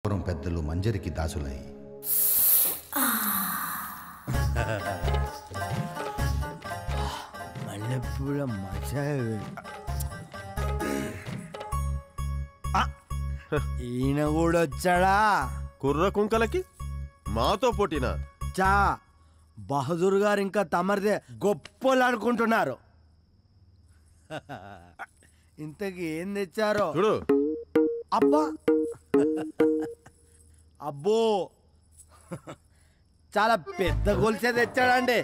పూర్వం పెద్దలు మంజరికి దాసులై మల్లెపూల మజా ఈయన కూడా వచ్చాడా? కుర్ర కుంకలకి మాతో పోటీనా? చా బహదూర్ గారు ఇంకా తమరిదే గొప్పలు అనుకుంటున్నారు. ఇంతకి ఏం తెచ్చారో చూడు. అబ్బా అబ్బో చాలా పెద్ద గొలుసే తెచ్చాడండి.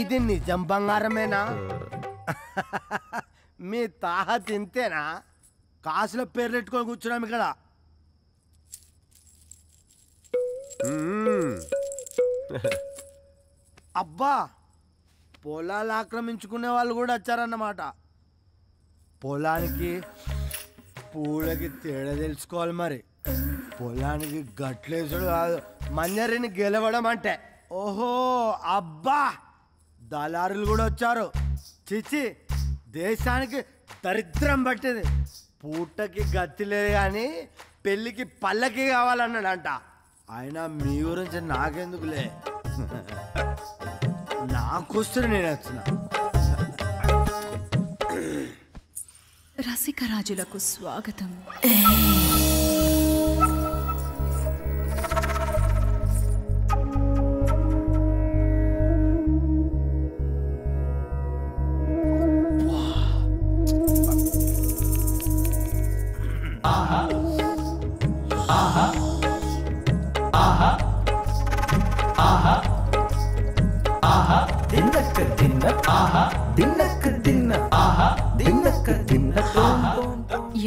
ఇది నిజం బంగారమేనా? మీ తాహ తింతేనా? కాసులో పేర్లు పెట్టుకొని కూర్చున్నాం ఇక్కడ. అబ్బా పొలాలు ఆక్రమించుకునే వాళ్ళు కూడా వచ్చారన్నమాట. పొలానికి పూలకి తేడా తెలుసుకోవాలి మరి. పొలానికి గట్లేసుడు కాదు, మంజరిని గెలవడం అంటే. ఓహో అబ్బా దళారులు కూడా వచ్చారు. చిచి దేశానికి దరిద్రం పట్టింది. పూటకి గతి లేదు కానీ పెళ్ళికి పల్లకి కావాలన్నాడంట. అయినా మీ గురించి నాకెందుకులే, నాకొస్తే నేను వచ్చిన. రసికరాజులకు స్వాగతం.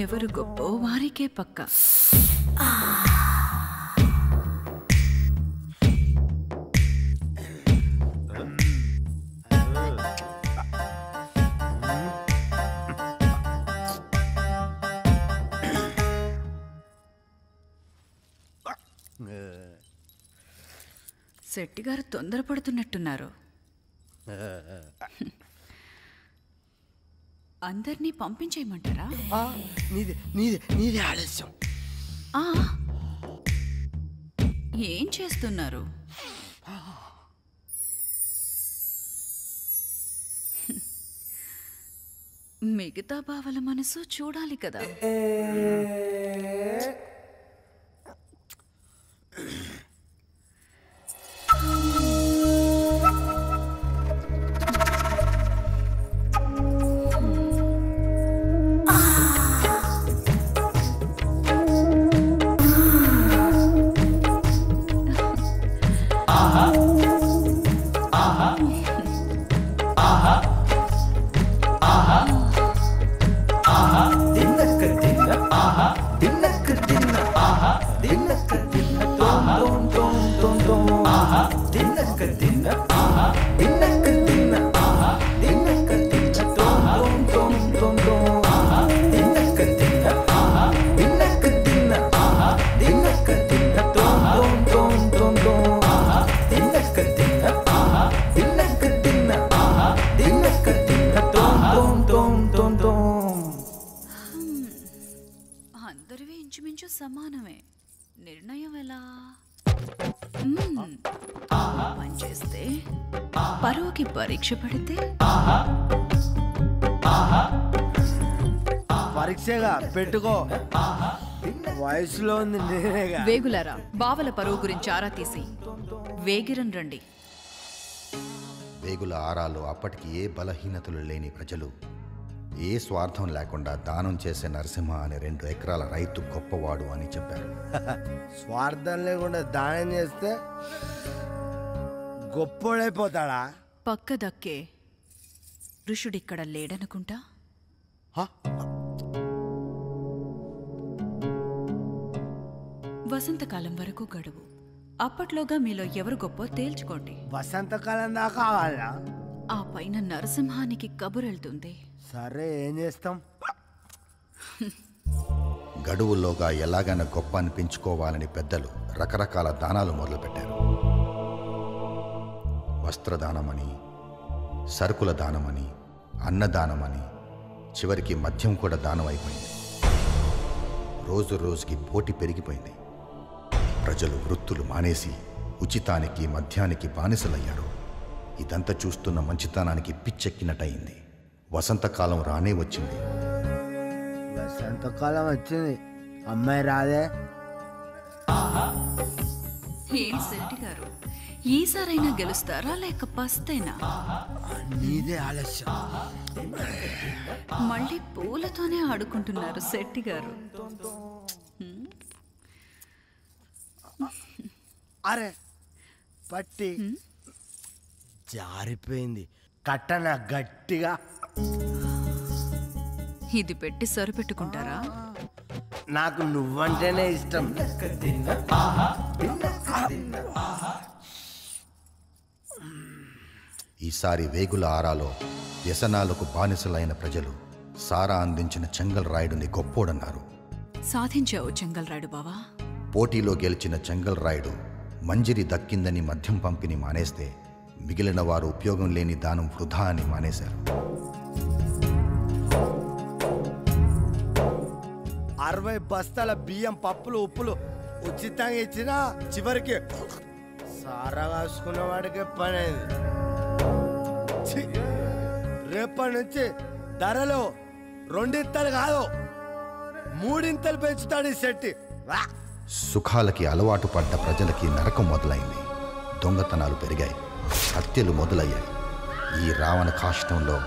ఎవరు గొప్ప వారికే పక్క. శెట్టి గారు తొందరపడుతున్నట్టున్నారు. అందరినీ పంపించేయమంటారా? నీది ఆలస్యం. ఏం చేస్తున్నారు? మిగతా బావల మనసు చూడాలి కదా. అందరివి ఇంచుమించు సమానమే. నిర్ణయం ఎలా? పనిచేస్తే పరువుకి పరీక్ష పడితే పరీక్షగా పెట్టుకో. వయసులో ఉంది నేనేగా. వేగులారా, బావల పరువు గురించి ఆరా తీసి వేగిరం రండి. వేగుల ఆరాలో అప్పటికి ఏ బలహీనతలు లేని ప్రజలు ఏ స్వార్థం లేకుండా దానం చేసే నరసింహ అనే 2 ఎకరాల రైతు గొప్పవాడు అని చెప్పారు. స్వార్థం లేకుండా దానం చేస్తే గొప్పోడైపోతాడా? పక్క దక్కే ఋషుడిక్కడ లేడనుకుంటా. వసంతకాలం వరకు గడువు. అప్పట్లోగా మీలో ఎవరు గొప్ప తేల్చుకోండి. వసంతకాలం దాకా కావాలా? ఆ పైన నరసింహానికి కబురెళ్తుంది. సరే ఏం చేస్తాం? గడువుల్లోగా ఎలాగైనా గొప్ప అనిపించుకోవాలని పెద్దలు రకరకాల దానాలు మొదలుపెట్టారు. వస్త్రదానమని, సరుకుల దానమని, అన్నదానమని, చివరికి మద్యం కూడా దానం అయిపోయింది. రోజు రోజుకి పోటీ పెరిగిపోయింది. ప్రజలు వృత్తులు మానేసి ఉచితానికి మద్యానికి బానిసలయ్యారు. ఇదంతా చూస్తున్న మంచితనానికి పిచ్చెక్కినట్టయింది. వసంతకాలం రానే వచ్చింది. వసంతకాలం వచ్చింది, అమ్మాయి రాదే. ఏం శెట్టి గారు, ఈసారైనా గెలుస్తారా లేక పస్తేనా? నీదే ఆలస్యం. మళ్ళీ పూలతోనే ఆడుకుంటున్నారు శెట్టి గారు. అరే పట్టి జారిపోయింది, కట్టన గట్టిగా. ఇది పెట్టి సరిపెట్టుకుంటారా? నాకు నువ్వంటేనే ఇష్టం. ఈసారి వేగుల ఆరాలో వ్యసనాలకు బానిసలైన ప్రజలు సారా అందించిన చెంగల్ రాయుడుని గొప్పోడన్నారు. సాధించావు చెంగల్ రాయుడు బావా. పోటీలో గెలిచిన చెంగల్ రాయుడు మంజిరి దక్కిందని మద్యం పంపిణీ మానేస్తే మిగిలిన వారు ఉపయోగం లేని దానం వృధా అని మానేశారు. 60 బస్తాల బియ్యం, పప్పులు, ఉప్పులు ఉచితంగా ఇచ్చినా చివరికి సారా కాసుకున్న వాడికి పని అయింది. రేపటి నుంచి ధరలు 2 ఇంతలు కాదు 3 ఇంతలు పెంచుతాడు ఈ శెట్టి. సుఖాలకి అలవాటు పడ్డ ప్రజలకి నరకం మొదలైంది. దొంగతనాలు పెరిగాయి, హత్యలు మొదలయ్యాయి. ఈ రావణ కాష్టంలో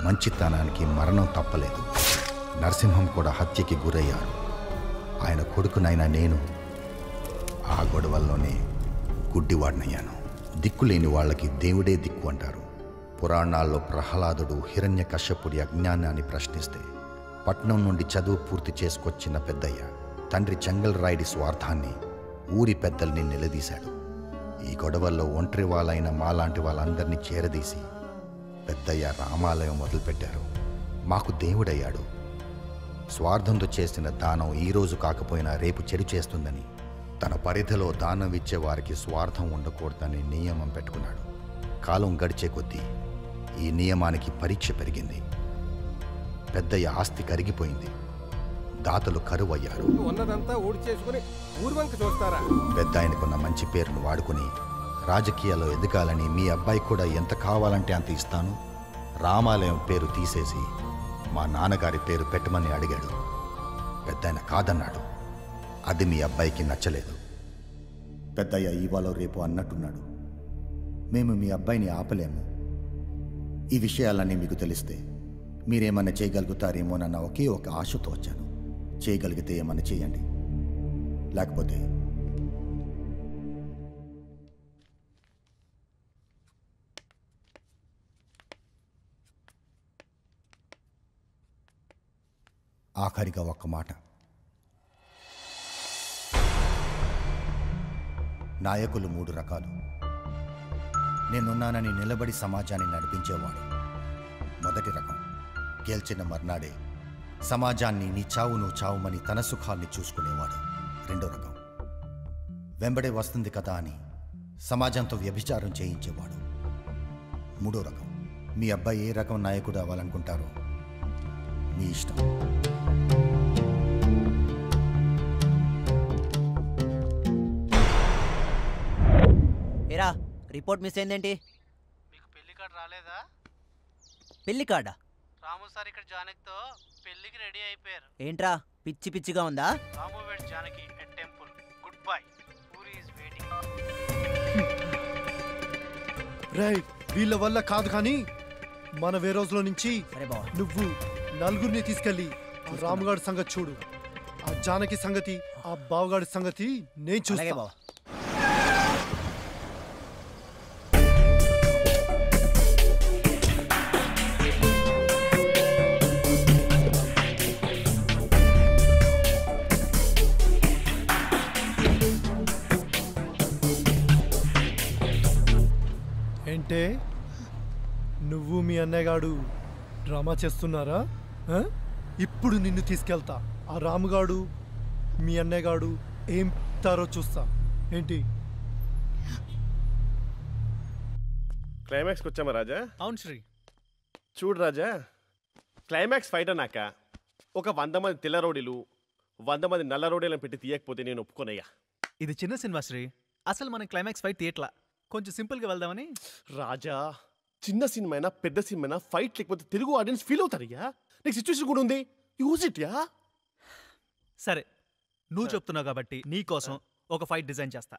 మంచితనానికి మరణం తప్పలేదు. నరసింహం కూడా హత్యకి గురయ్యారు. ఆయన కొడుకునైనా నేను ఆ గొడవల్లోనే గుడ్డివాడినయ్యాను. దిక్కులేని వాళ్ళకి దేవుడే దిక్కు అంటారు. పురాణాల్లో ప్రహ్లాదుడు హిరణ్య కశ్యపుడి అజ్ఞానాన్ని ప్రశ్నిస్తే పట్నం నుండి చదువు పూర్తి చేసుకొచ్చిన పెద్దయ్య తండ్రి చెంగల్ రాయుడి స్వార్థాన్ని ఊరి పెద్దల్ని నిలదీశాడు. ఈ గొడవల్లో ఒంటరి వాళ్ళైన మాలాంటి వాళ్ళందరినీ చేరదీసి పెద్దయ్య రామాలయం మొదలుపెట్టారు. మాకు దేవుడయ్యాడు. స్వార్థంతో చేసిన దానం ఈరోజు కాకపోయినా రేపు చెడు చేస్తుందని, తన పరిధిలో దానం ఇచ్చే వారికి స్వార్థం ఉండకూడదని నియమం పెట్టుకున్నాడు. కాలం గడిచే కొద్దీ ఈ నియమానికి పరీక్ష పెరిగింది. పెద్దయ్య ఆస్తి కరిగిపోయింది. దాతలు కరువయ్యారు. ఉన్నదంతా ఊడి చేసుకుని ఊర్వంక చూస్తారా? పెద్ద ఆయనకున్న మంచి పేరును వాడుకుని రాజకీయాల్లో ఎదగాలని మీ అబ్బాయి కూడా ఎంత కావాలంటే అంత ఇస్తాను, రామాలయం పేరు తీసేసి మా నాన్నగారి పేరు పెట్టమని అడిగాడు. పెద్దాయన కాదన్నాడు. అది మీ అబ్బాయికి నచ్చలేదు. పెద్దయ్య ఇవాళ రేపు అన్నట్టున్నాడు. మేము మీ అబ్బాయిని ఆపలేము. ఈ విషయాలన్నీ మీకు తెలిస్తే మీరేమన్నా చేయగలుగుతారేమోనన్న ఒకే ఒక ఆశతో వచ్చాను. చేయగలిగితే ఏమన్నా చేయండి, లేకపోతే ఆఖరిగా ఒక్క మాట. నాయకులు 3 రకాలు. నేనున్నానని నిలబడి సమాజాన్ని నడిపించేవాడు మొదటి రకం. గెలిచిన మర్నాడే సమాజాన్ని నీ చావు నువ్వు చావుమని తన సుఖాల్ని చూసుకునేవాడు రెండో రకం. వెంబడే వస్తుంది కదా అని సమాజంతో వ్యభిచారం చేయించేవాడు మూడో రకం. మీ అబ్బాయి ఏ రకం నాయకుడు అవ్వాలనుకుంటారో మీ ఇష్టం. ఏరా రిపోర్ట్ మిస్ అయిందేంటి? మీకు పెళ్లి కార్డు రాలేదా? పెళ్లి కార్డా? రాము సార్ ఇక్కడ జానకితో పెళ్లికి రెడీ అయిపోయారు. ఏంట్రా పిచ్చి పిచ్చిగా ఉందా? రాము వెడ్ Janaki at temple. Good bye. Puri is waiting. రేయ్ వీళ్ళ వల్ల కాదు కానీ మన వేరోజ్లో నుంచి నువ్వు 4గురిని తీసుకెళ్ళి రాముగాడి సంగతి చూడు. ఆ జానకి సంగతి, ఆ బావగాడి సంగతి నేను చూస్తా. ఏంటే నువ్వు మీ అన్నయ్యగాడు డ్రామా చేస్తున్నారా? ఇప్పుడు నిన్ను తీసుకెళ్తా. ఆ రాముగాడు మీ అన్నయ్యగాడు ఏం తారో చూస్తా. ఏంటి క్లైమాక్స్కి వచ్చామా రాజా? అవును శ్రీ. చూడు రాజా, క్లైమాక్స్ ఫైట్ అన్నాక ఒక 100 మంది తెల్లరోడీలు 100 మంది నల్ల రోడేలను పెట్టి తీయకపోతే నేను ఒప్పుకోనయ్యా. ఇది చిన్న సినిమా శ్రీ, అసలు మనం క్లైమాక్స్ ఫైట్ తీయట్లా, కొంచెం సింపుల్గా వెళ్దామని. రాజా, చిన్న సినిమా అయినా పెద్ద సినిమా అయినా ఫైట్ లేకపోతే తెలుగు ఆడియన్స్ ఫీల్ అవుతారయ్యా. నీకు సిచ్యువేషన్ కూడా ఉంది, యూజ్ ఇట్ యా. సరే, నువ్వు చెప్తున్నావు కాబట్టి నీ కోసం ఒక ఫైట్ డిజైన్ చేస్తా.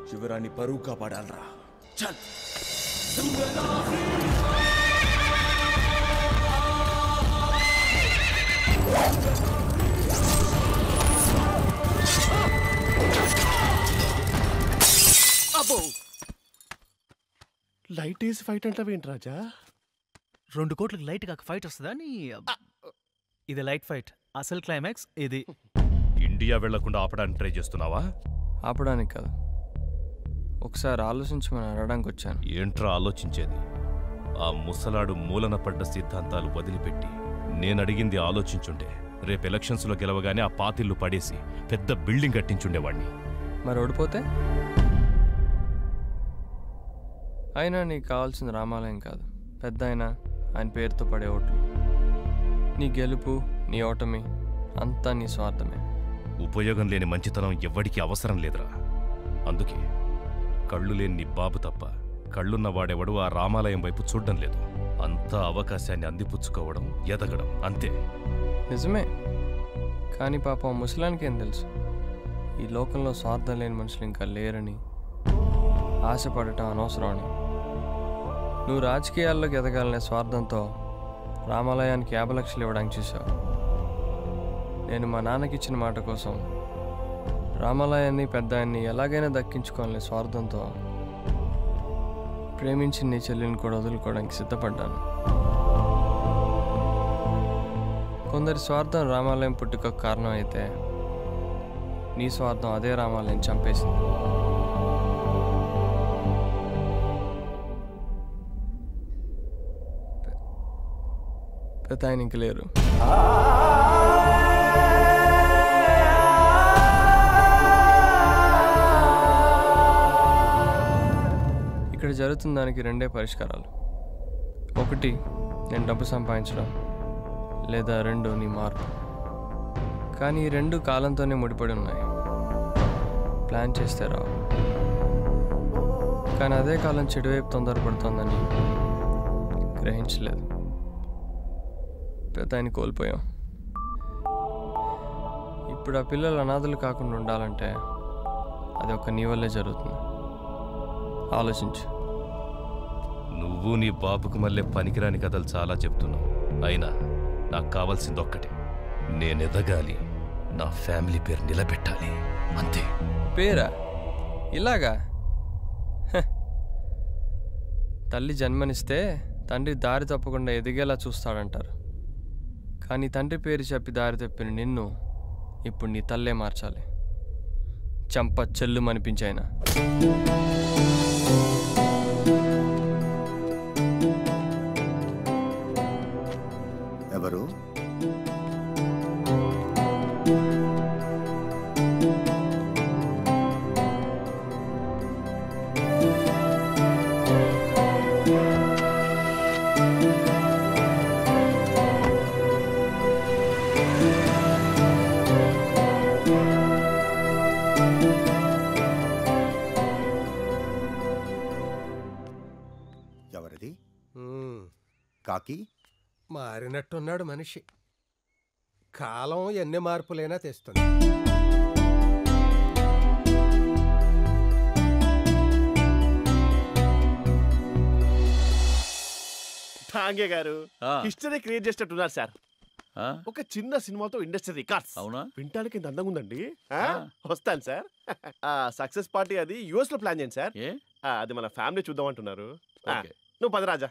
శివరాన్ని పరువు కాపాడాలరా. చల్. అబ్బో, లైట్ వేసి ఫైట్ అంటావేంటి రాజా? 2 కోట్లకు లైట్ కాక ఫైట్ వస్తుందా నీ? ఇది లైట్ ఫైట్, అసలు క్లైమాక్స్ ఇది. ఇండియా వెళ్లకుండా ఆపడానికి ట్రై చేస్తున్నావా? ఆపడానికి కాదు, ఒకసారి ఆలోచించమని అడగడానికి వచ్చాను. ఏంట్రా ఆలోచించేది? ఆ ముసలాడు మూలన పడ్డ సిద్ధాంతాలు వదిలిపెట్టి నేనడిగింది ఆలోచించుంటే రేపు ఎలక్షన్స్లో గెలవగానే ఆ పాతిళ్ళు పడేసి పెద్ద బిల్డింగ్ కట్టించుండేవాణ్ణి. మరి ఓడిపోతే? అయినా నీకు కావాల్సిన రామాలయం కాదు, పెద్ద అయినా ఆయన పేరుతో పడే ఓట్లు. నీ గెలుపు, నీ ఓటమి అంతా నీ స్వార్థమే. ఉపయోగం లేని మంచితనం ఎవ్వడికి అవసరం లేదురా. అందుకే కళ్ళు లేని నీ బాబు తప్ప కళ్ళున్నవాడెవడు ఆ రామాలయం వైపు చూడ్డం లేదు. అంతా అవకాశాన్ని అందిపుచ్చుకోవడం, ఎదగడం అంతే. నిజమే, కానీ పాపం ముసలానికి ఏం తెలుసు ఈ లోకంలో స్వార్థం లేని మనుషులు ఇంకా లేరని, ఆశపడటం అనవసరం అని. నువ్వు రాజకీయాల్లోకి ఎదగాలనే స్వార్థంతో రామాలయానికి 50 లక్షలు ఇవ్వడానికి చూసావు. నేను మా నాన్నకి ఇచ్చిన మాట కోసం రామాలయాన్ని, పెద్ద ఆయన్ని ఎలాగైనా దక్కించుకోవాలనే స్వార్థంతో ప్రేమించిన నీ చెల్లిని కూడా వదులుకోవడానికి సిద్ధపడ్డాను. కొందరి స్వార్థం రామాలయం పుట్టుకకు కారణం అయితే నీ స్వార్థం అదే రామాలయం చంపేసింది. పెద్ద ఆయన ఇంక లేరు. ఇక్కడ జరుగుతున్న దానికి 2 పరిష్కారాలు. 1 నేను డబ్బు సంపాదించడం, లేదా 2 నీ మార్పు. కానీ ఈ 2 కాలంతోనే ముడిపడి ఉన్నాయి. ప్లాన్ చేస్తే రావు. కానీ అదే కాలం చెడువైపు తొందరపడుతోందని గ్రహించలేదు. పెద్ద ఆయన కోల్పోయాం. ఇప్పుడు ఆ పిల్లలు అనాథలు కాకుండా ఉండాలంటే అది ఒక నీ వల్లే జరుగుతుంది. ఆలోచించు. నువ్వు నీ బాబుకు మళ్ళీ పనికిరాని కథలు చాలా చెప్తున్నావు. అయినా నాకు కావాల్సింది ఒక్కటే, నేనెదగాలి, నా ఫ్యామిలీ పేరు నిలబెట్టాలి, అంతే. పేరా? ఇలాగా? తల్లి జన్మనిస్తే తండ్రి దారి తప్పకుండా ఎదిగేలా చూస్తాడంటారు. కానీ తండ్రి పేరు చెప్పి దారి తప్పిన నిన్ను ఇప్పుడు నీ తల్లే మార్చాలి. చంప చెల్లుమనిపించాయినా. ఎవరు? ఎవరిది? కాకి మారినట్టున్నాడు మనిషి. కాలం ఎన్ని మార్పులైనా తెస్తుంది. ఠాంగే గారు హిస్టరీ క్రియేట్ చేసేటట్టున్నారు సార్. ఒక చిన్న సినిమాతో ఇండస్ట్రీ రికార్డ్స్. అవునా? వింటానికి ఇంత అందంగా ఉందండి. వస్తాను సార్. సక్సెస్ పార్టీ అది US లో ప్లాన్ చేయండి సార్. అది మన ఫ్యామిలీ చూద్దాం అంటున్నారు. నువ్వు పద Raja.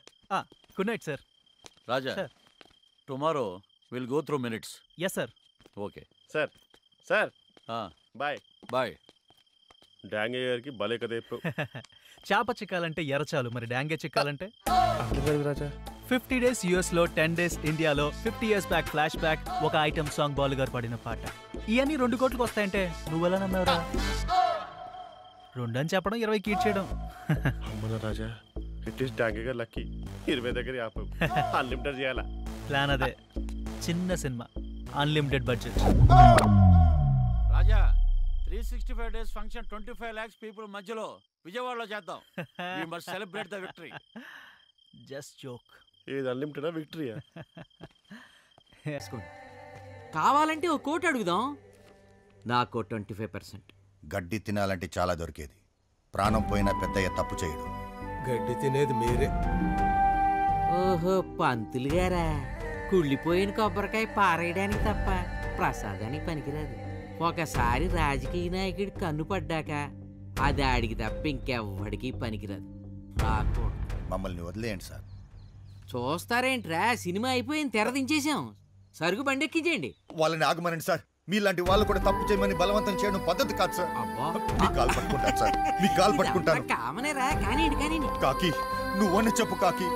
Good night sir. Raja, tomorrow will go through minutes. Yes sir. Okay sir. Sir bye. Bye. Dange గారికి భలే కదా ఇప్పుడు. చేప చిక్కాలంటే ఎరచాలు, మరి డాంగే చిక్కాలంటే రాజా. 50 days US లో, 10 days ఇండియాలో, 50 years బ్యాక్ ఫ్లాష్ బ్యాక్, ఒక ఐటమ్ సాంగ్ బాలు గారు పాడిన పాట. ఇవన్నీ 2 కోట్లకు వస్తాయంటే నువ్వెలా నమ్మావురా? 2 అని చెప్పడం 20 కీట్ చేయడం. అమ్మన రాజా, ఇట్ ఈస్ డాంగగా లక్కీ. 20 దగ్గర 50 అన్లిమిటెడ్ చేయాలా? ప్లాన్ అదే. చిన్న cinema, unlimited budget. Raja 365 days function 25 lakhs people మధ్యలో విజయవాడలో చేద్దాం. We must celebrate the victory. Just joke. ఇది అన్లిమిటెడా విక్టరీయా? కావాలంటే ఓ కోట్ అడుగుదాం. నాకు 25%. గడ్డి తినాలంటే చాలా దొరికేది. ప్రాణం పోయినా పెద్దయ్య తప్పు చేయడు. గడ్డి తినేది మీరే. ఓహో పంతులు గారా, కుళ్ళిపోయిన కొబ్బరికాయ పారేయడానికి తప్ప ప్రసాదానికి పనికిరాదు. ఒకసారి రాజకీయ నాయకుడి కన్ను పడ్డాక అది ఆడికి తప్ప ఇంకెవ్వడికి పనికిరాదు. మమ్మల్ని వదిలేయండి సార్. చూస్తారేంట్రా, సినిమా అయిపోయింది, తెర దించేసాం. సరుకు బండెక్కించేయండి. వాళ్ళని ఆగమనండి సార్. మీలాంటి వాళ్ళు కూడా తప్పు చేయమని బలవంతం చేయడం పద్ధతి కాదు సార్. మీ కాలు పట్టుకుంటాను సార్, మీ కాలు పట్టుకుంటాను. కామనేరా, కానివ్వండి కానివ్వండి. కాకి నువ్వని చెప్పు కాకి.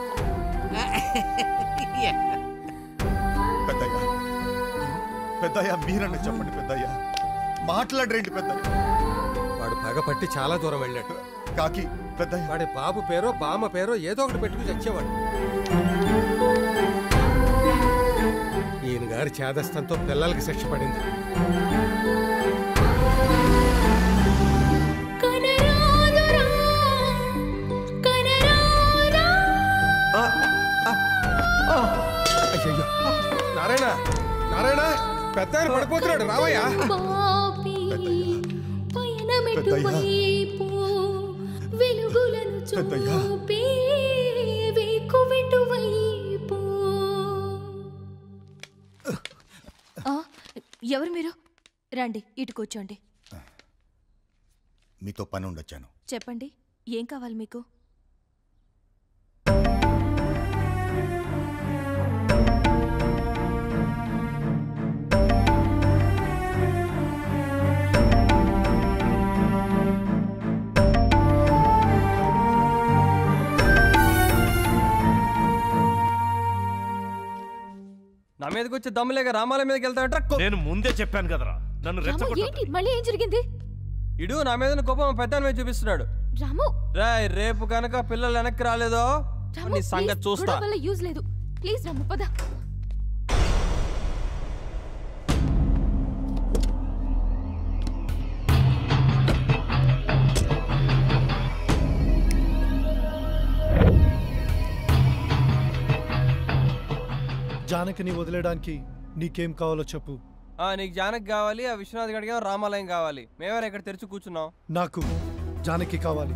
పెద్దయ్య పెద్దయ్య మీరన్నా చెప్పండి పెద్దయ్య. మాట్లాడరేంటి పెద్దయ్య? వాడు పగపట్టి చాలా దూరం వెళ్ళాడు. కాకి పెద్దయ్య వాడి బాబు పేరో బామ్మ పేరో ఏదో ఒకటి పెట్టుకుని చచ్చేవాడు. ఈయన గారి చేదస్తంతో పిల్లలకి శిక్ష పడింది. నారాయణ నారాయణ, పెద్ద ఆయన పడిపోతున్నాడు, రావయ్యా. ఎవరు మీరు? రండి, ఇటు కూర్చోండి. మీతో పని ఉండొచ్చాను. చెప్పండి, ఏం కావాలి మీకు? నా మీదకి వచ్చి దమ్ములేక రామాలయం మీదకి వెళ్తాడంట. నేను ముందే చెప్పాను కదరా, నన్ను రెచ్చగొట్టకు. మళ్ళీ ఏం జరిగింది? ఇడు నా మీద కోపం పెద్ద మీద చూపిస్తున్నాడు. రాము, రేపు కనుక పిల్లలు వెనక్కి రాలేదో నీ సంగతి చూస్తా. యూజ్ లేదు, ప్లీజ్ రాము పద. జానకిని వదిలేయడానికి నీకేం కావాలో చెప్పు. నీకు జానకి కావాలి, ఆ విశ్వనాథ్ గడికి రామాలయం కావాలి. మేమెవరు ఇక్కడ తెరిచి కూర్చున్నాం. నాకు జానకి కావాలి,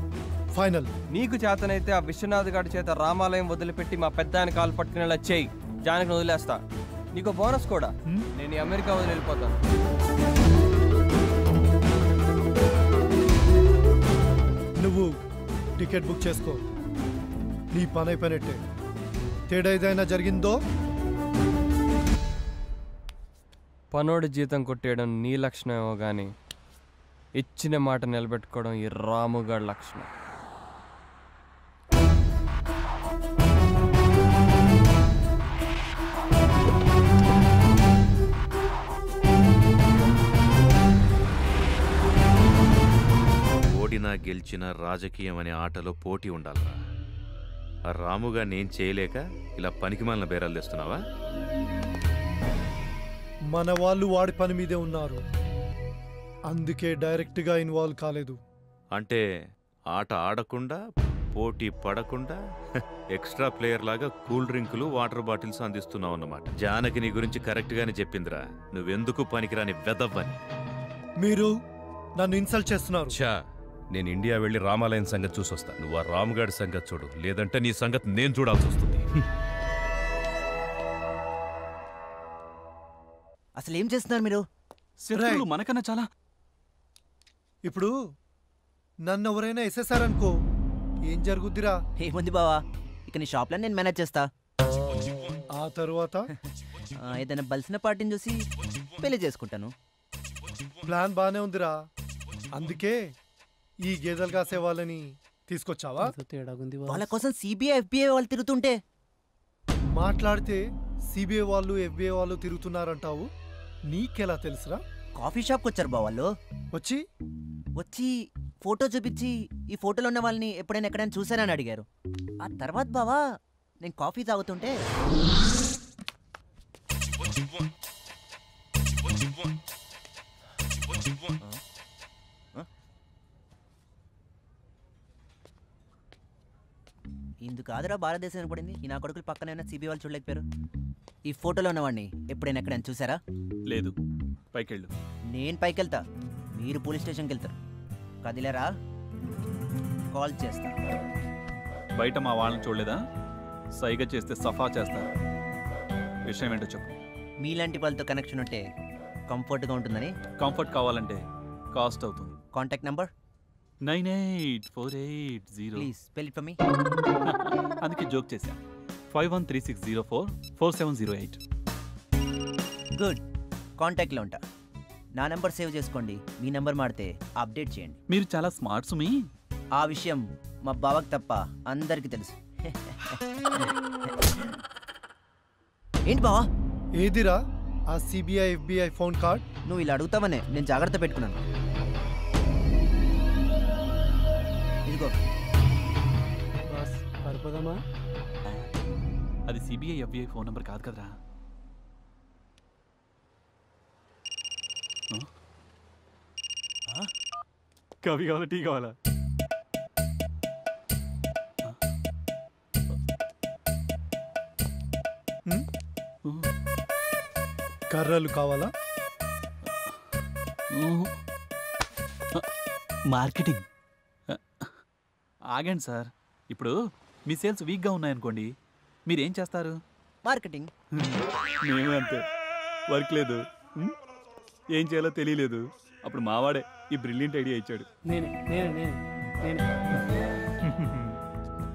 ఫైనల్. నీకు చేతనైతే ఆ విశ్వనాథ్ గడి చేత రామాలయం వదిలిపెట్టి మా పెద్ద ఆయన కాలు పట్టుకునేలా చేయి. జానకిని వదిలేస్తా. నీకు బోనస్ కూడా, నేను అమెరికా వదిలి వెళ్ళిపోతాను. నువ్వు టికెట్ బుక్ చేసుకో, నీ పని అయిపోయినట్టే. తేడా ఏదైనా జరిగిందో పనోడి జీతం కొట్టేయడం నీ లక్షణమేమో కానీ ఇచ్చిన మాట నిలబెట్టుకోవడం ఈ రాముగాడి లక్షణం. ఓడినా గెలిచిన రాజకీయం అనే ఆటలో పోటీ ఉండాలరా. ఆ రాముగా నేను చేయలేక ఇలా పనికిమాలిన బేరాలు తెస్తున్నావా? మన వాళ్ళు వాడి పని మీదే ఉన్నారు, అందుకే డైరెక్ట్గా ఇన్వాల్వ్ కాలేదు. అంటే ఆట ఆడకుండా పోటీ పడకుండా ఎక్స్ట్రా ప్లేయర్ లాగా కూల్ డ్రింకులు వాటర్ బాటిల్స్ అందిస్తున్నావు అన్నమాట. జానకి నీ గురించి కరెక్ట్గానే చెప్పిందిరా, నువ్వెందుకు పనికిరాని వెదవ్వని. మీరు నన్ను ఇన్సల్ట్ చేస్తున్నారు. ఛా, నేను ఇండియా వెళ్ళి రామాలయం సంగతి చూసొస్తా. నువ్వు ఆ రాముగాడి సంగతి చూడు, లేదంటే నీ సంగతి నేను చూడాల్సి వస్తుంది. అసలు ఏం చేస్తున్నారు మీరు? శత్రువులు మనకన్నా చాలా. ఇప్పుడు నన్ను ఎవరైనా వేసేసారనుకో ఏం జరుగుద్దిరా? ఏముంది బావా, ఇక నీ షాప్లో నేను మేనేజ్ చేస్తా. ఆ తర్వాత ఏదైనా బలిసిన పార్టీని చూసి పెళ్లి చేసుకుంటాను. ప్లాన్ బానే ఉందిరా, అందుకే ఈ గేదెలు కాసే వాళ్ళని తీసుకొచ్చావా? వాళ్ళ కోసం సిబిఐ FBI వాళ్ళు తిరుగుతుంటే మాట్లాడితే సిబిఐ వాళ్ళు FBI వాళ్ళు తిరుగుతున్నారంటావు, నీకెలా తెలుసురా? కాఫీ షాప్కి వచ్చారు బా వాళ్ళు. వచ్చి వచ్చి ఫోటో చూపించి ఈ ఫోటోలో ఉన్న వాళ్ళని ఎప్పుడైనా ఎక్కడైనా చూసారని అడిగారు. ఆ తర్వాత బావా నేను కాఫీ తాగుతుంటే ఇందుకు ఆదరా భారతదేశం పడింది. ఈ నా కొడుకులు పక్కన ఉన్న సిబి వాళ్ళు చూడలేకపోయారు. ఈ ఫోటోలో ఉన్నవాడిని ఎప్పుడైనా ఎక్కడైనా చూసారా? లేదు. పైకెళ్ళు. నేను పైకి వెళ్తా, మీరు పోలీస్ స్టేషన్కి వెళ్తారు. కదిలేరా కాల్ చేస్తా. బయట మా వాళ్ళని చూడలేదా? సైగ చేస్తే సఫా చేస్తారు. విషయం ఏంటో చెప్పు. మీలాంటి వాళ్ళతో కనెక్షన్ ఉంటే కంఫర్ట్గా ఉంటుందని. కంఫర్ట్ కావాలంటే కాస్ట్ అవుతుంది. Contact number 984880. Please spell it for me. అందుకే జోక్ చేశా. 5136044708. గుడ్. కాంటాక్ట్లో ఉంటా. నా నంబర్ సేవ్ చేసుకోండి. మీ నంబర్ మాడితే అప్డేట్ చేయండి. మీరు చాలా స్మార్ట్ సుమి. ఆ విషయం మా బావకు తప్ప అందరికీ తెలుసు. ఏంటి బావా? ఏదిరా ఆ సిబిఐ FBI ఫోన్ కార్డ్? నువ్వు ఇలా అడుగుతావనే నేను జాగ్రత్త పెట్టుకున్నాను. ఇదిగో. అది సిబిఐ FBI ఫోన్ నంబర్ కాదు కదరా. కాఫీ కావాలా టీ కావాలా? కర్రలు కావాలా? మార్కెటింగ్. ఆగండి సార్. ఇప్పుడు మీ సేల్స్ వీక్గా ఉన్నాయనుకోండి, మీరేం చేస్తారు? మార్కెటింగ్. మేము అంతే. వర్క్ లేదు, ఏం చేయాలో తెలియలేదు. అప్పుడు మావాడే ఈ బ్రిలియంట్ ఐడియా ఇచ్చాడు.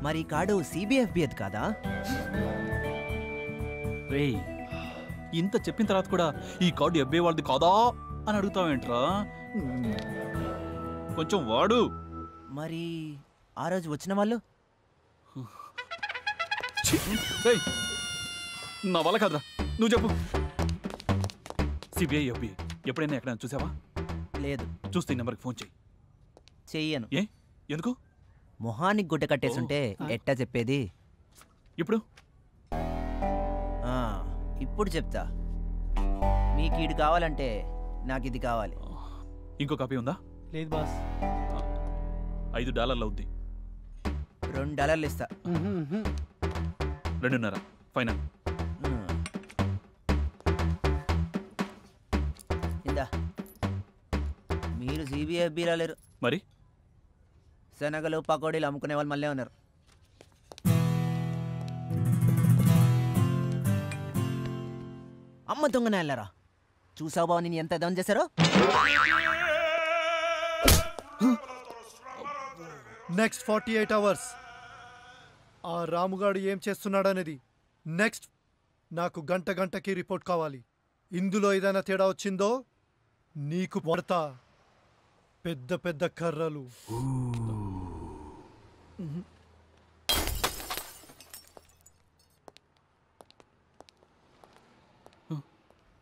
మరి ఈ కార్డు CBFB కాదా? రేయ్, ఇంత చెప్పిన తర్వాత కూడా ఈ కార్డు FBI వాళ్ళది కాదా అని అడుగుతావేంట్రా? కొంచెం వాడు. మరి ఆ రోజు వచ్చిన వాళ్ళు? నా వల్ల కాదురా, నువ్వు చెప్పు. సిబిఐ FBI ఎప్పుడైనా ఎక్కడైనా చూసావా? లేదు. చూస్తే ఈ నెంబర్కి ఫోన్ చెయ్యను. ఏ ఎందుకు? మొహానికి గుడ్డ కట్టేసుంటే ఎట్టా చెప్పేది? ఇప్పుడు ఇప్పుడు చెప్తా. మీకు ఇది కావాలంటే నాకు ఇది కావాలి. ఇంకో కాపీ ఉందా? లేదు బాస్. $5 అవుద్ది. $2 ఇస్తా. 2.5 ఫైనల్. ఇందా. మీరు CBFB రాలేరు. మరి శనగలు పకోడీలు అమ్ముకునే వాళ్ళు మళ్ళీ ఉన్నారు. అమ్మ దొంగన వెళ్ళారా? చూసావు బావ నేను ఎంత దమ్ చేశారో. నెక్స్ట్ 48 అవర్స్ ఆ రాముగాడు ఏం చేస్తున్నాడనేది నెక్స్ట్ నాకు గంటకి రిపోర్ట్ కావాలి. ఇందులో ఏదైనా తేడా వచ్చిందో నీకు పడతా పెద్ద పెద్ద కర్రలు.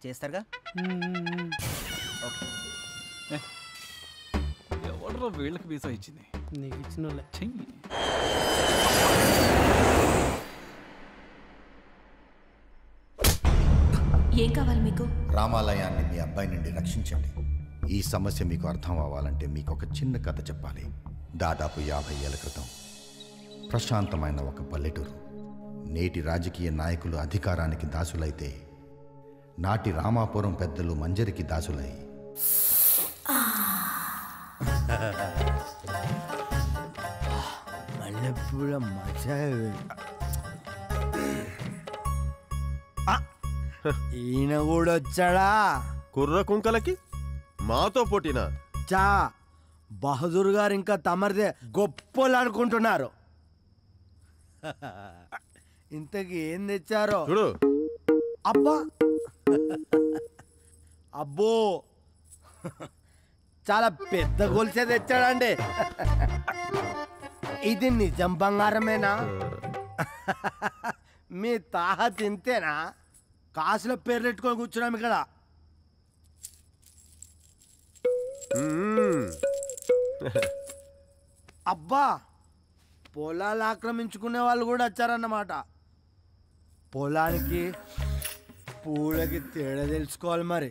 చేస్తారుగా? ఎవడరా వీళ్ళకి వీసా ఇచ్చింది? నీకు ఇచ్చిన వాళ్ళే. ఏం కావాలి మీకు? రామాలయాన్ని మీ అబ్బాయి నుండి రక్షించండి. ఈ సమస్య మీకు అర్థం అవ్వాలంటే మీకు ఒక చిన్న కథ చెప్పాలి. దాదాపు 50 ఏళ్ల క్రితం ప్రశాంతమైన ఒక పల్లెటూరు. నేటి రాజకీయ నాయకులు అధికారానికి దాసులైతే నాటి రామాపురం పెద్దలు మంజరికి దాసులై ఈయన కూడా వచ్చాడా? కుర్ర కుంకలకి మాతో పోటీనా? చా బహదూర్ గారు ఇంకా తమరిదే గొప్పలు అనుకుంటున్నారు. ఇంతకి ఏం తెచ్చారో చూడు. అబ్బా అబ్బో చాలా పెద్ద గొలుసే తెచ్చాడండి. ఇది నిజం బంగారమేనా? మీ తాహ తింతేనా? కాసుల పేర్లు పెట్టుకొని కూర్చున్నాం ఇక్కడ. అబ్బా పొలాలు ఆక్రమించుకునే వాళ్ళు కూడా వచ్చారన్నమాట. పొలానికి పూలకి తేడా తెలుసుకోవాలి మరి.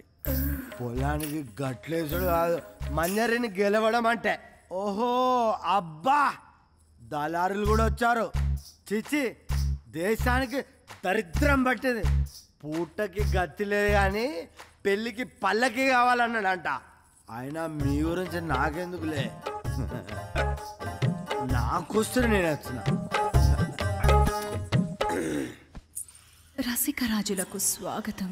పొలానికి గట్లేసుడు కాదు, మంజరిని గెలవడం అంటే. ఓహో అబ్బా దళారులు కూడా వచ్చారు. చిచి దేశానికి దరిద్రం పట్టింది. పూటకి గతి లేదు కానీ పెళ్ళికి పల్లకి కావాలన్నాడంట. అయినా మీ గురించి నాకెందుకులే, నాకొస్తే నేను వచ్చిన. రసికరాజులకు స్వాగతం.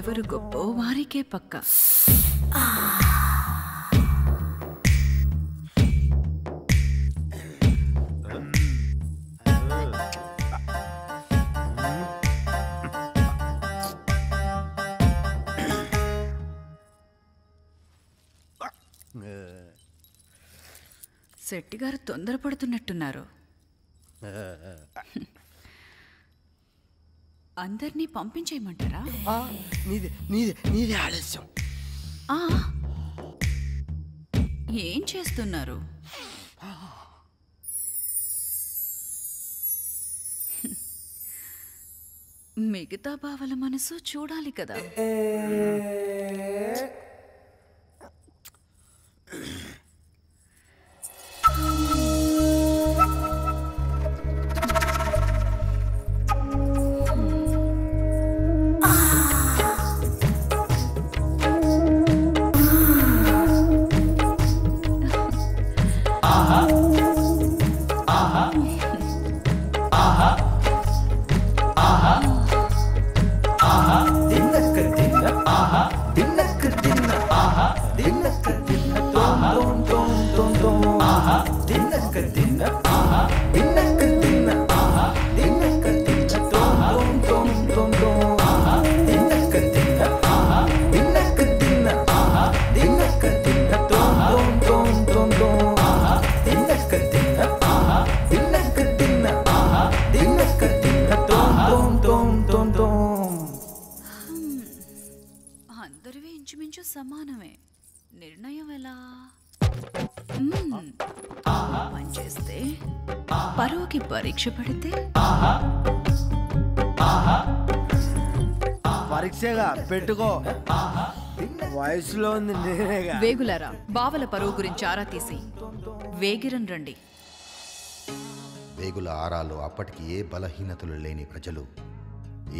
ఎవరు గొప్ప వారికే పక్క. శెట్టి గారు తొందరపడుతున్నట్టున్నారు. అందరినీ పంపించేయమంటారా? నీదే ఆలస్యం. ఏం చేస్తున్నారు? మిగతా బావల మనసు చూడాలి కదా. అందరివి ఇంచుమించు సమానమే. నిర్ణయం ఎలా? పనిచేస్తే పరువుకి పరీక్ష పడితే పరీక్షగా పెట్టుకో. వయసులో ఉంది నేనేగా. వేగులారా, బావల పరువు గురించి ఆరా తీసి వేగిరన్ రండి. వేగుల ఆరాలో అప్పటికి ఏ బలహీనతలు లేని ప్రజలు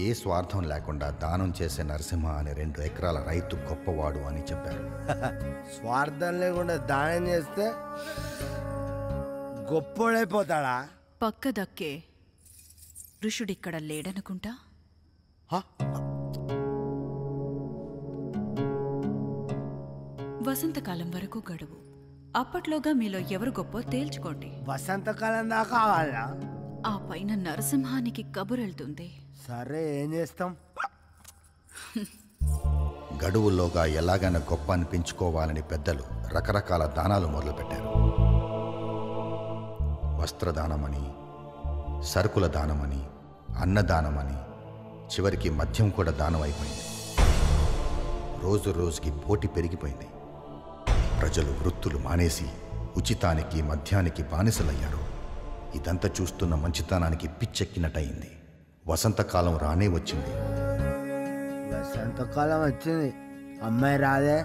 ఏ స్వార్థం లేకుండా దానం చేసే నరసింహ అనే 2 ఎకరాల రైతు గొప్పవాడు అని చెప్పారు. స్వార్థం లేకుండా దానం చేస్తే గొప్పోడైపోతాడా? పక్క దక్కే ఋషుడిక్కడ లేడనుకుంటా. వసంతకాలం వరకు గడువు. అప్పట్లోగా మీలో ఎవరు గొప్ప తేల్చుకోండి. వసంతకాలం దాకా కావాలా? ఆ పైన నరసింహానికి కబురెళ్తుంది. సరే ఏం చేస్తాం? గడువుల్లోగా ఎలాగైనా గొప్ప అనిపించుకోవాలని పెద్దలు రకరకాల దానాలు మొదలుపెట్టారు. వస్త్రదానమని, సరుకుల దానమని, అన్నదానమని, చివరికి మద్యం కూడా దానం అయిపోయింది. రోజు రోజుకి పోటీ పెరిగిపోయింది. ప్రజలు వృత్తులు మానేసి ఉచితానికి మద్యానికి బానిసలయ్యారు. ఇదంతా చూస్తున్న మంచితనానికి పిచ్చెక్కినట్టయింది. వసంతకాలం రానే వచ్చింది. వసంతకాలం వచ్చింది, అమ్మాయి రాదే.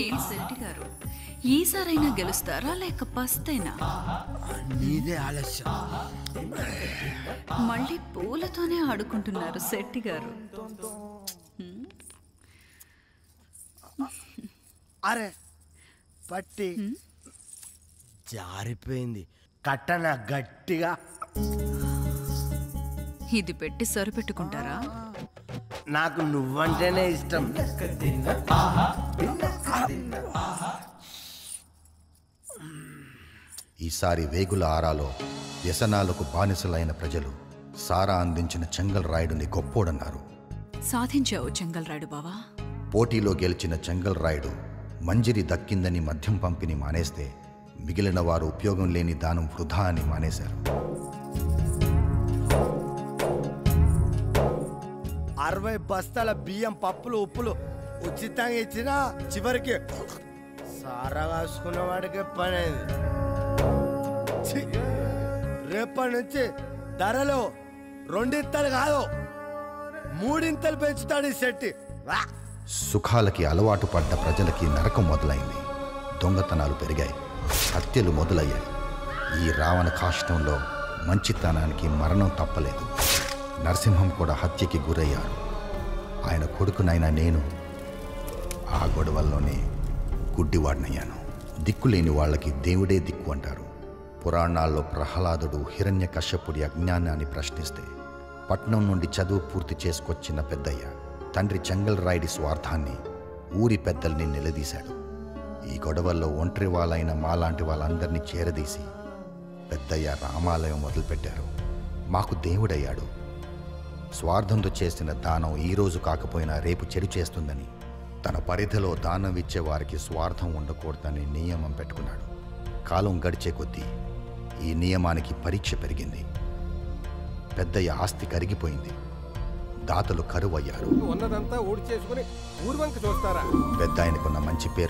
ఏం శెట్టి గారు, ఈసారైనా గెలుస్తారా లేక పస్తేనా? నీదే ఆలస్యం. మళ్ళీ పూలతోనే ఆడుకుంటున్నారు శెట్టి గారు. అరే పట్టి జారిపోయింది. కట్టన గట్టిగా. ఇది పెట్టి సరిపెట్టుకుంటారా? నాకు నువ్వంటేనే ఇష్టం. ఈసారి వేగుల ఆరాలో వ్యసనాలకు బానిసలైన ప్రజలు సారా అందించిన చెంగల్ రాయుడుని గొప్పోడన్నారు. సాధించావు చెంగల్ రాయుడు బావా. పోటీలో గెలిచిన చెంగల్ రాయుడు మంజిరి దక్కిందని మద్యం పంపిణీ మానేస్తే మిగిలిన వారు ఉపయోగం లేని దానం వృధా అని మానేశారు. 60 బస్తాల బియ్యం పప్పులు ఉప్పులు ఉచితంగా ఇచ్చినా చివరికి సారా కాసుకున్న వాడికి పని అయింది. రేపటి నుంచి ధరలు 2 ఇంతలు కాదు 3 ఇంతలు పెంచుతాడు ఈ శెట్టి. సుఖాలకి అలవాటు పడ్డ ప్రజలకి నరకం మొదలైంది. దొంగతనాలు పెరిగాయి, హత్యలు మొదలయ్యాయి. ఈ రావణ కాష్టంలో మంచితనానికి మరణం తప్పలేదు. నరసింహం కూడా హత్యకి గురయ్యారు. ఆయన కొడుకునైనా నేను ఆ గొడవల్లోనే గుడ్డివాడినయ్యాను. దిక్కులేని వాళ్ళకి దేవుడే దిక్కు అంటారు. పురాణాల్లో ప్రహ్లాదుడు హిరణ్య కశ్యపుడి అజ్ఞానాన్ని ప్రశ్నిస్తే పట్నం నుండి చదువు పూర్తి చేసుకొచ్చిన పెద్దయ్య తండ్రి చెంగల్ రాయుడి స్వార్థాన్ని ఊరి పెద్దల్ని నిలదీశాడు. ఈ గొడవల్లో ఒంటరి వాళ్ళైన మాలాంటి వాళ్ళందరినీ చేరదీసి పెద్దయ్య రామాలయం మొదలుపెట్టారు. మాకు దేవుడయ్యాడు. స్వార్థంతో చేసిన దానం ఈరోజు కాకపోయినా రేపు చెడు చేస్తుందని, తన పరిధిలో దానం ఇచ్చే వారికి స్వార్థం ఉండకూడదని నియమం పెట్టుకున్నాడు. కాలం గడిచే కొద్దీ ఈ నియమానికి పరీక్ష పెరిగింది. పెద్దయ్య ఆస్తి కరిగిపోయింది. దాతలు కరువయ్యారు. ఉన్నదంతా ఊడి చేసుకుని ఊర్వంక చూస్తారా? పెద్ద ఆయనకున్న మంచి పేరు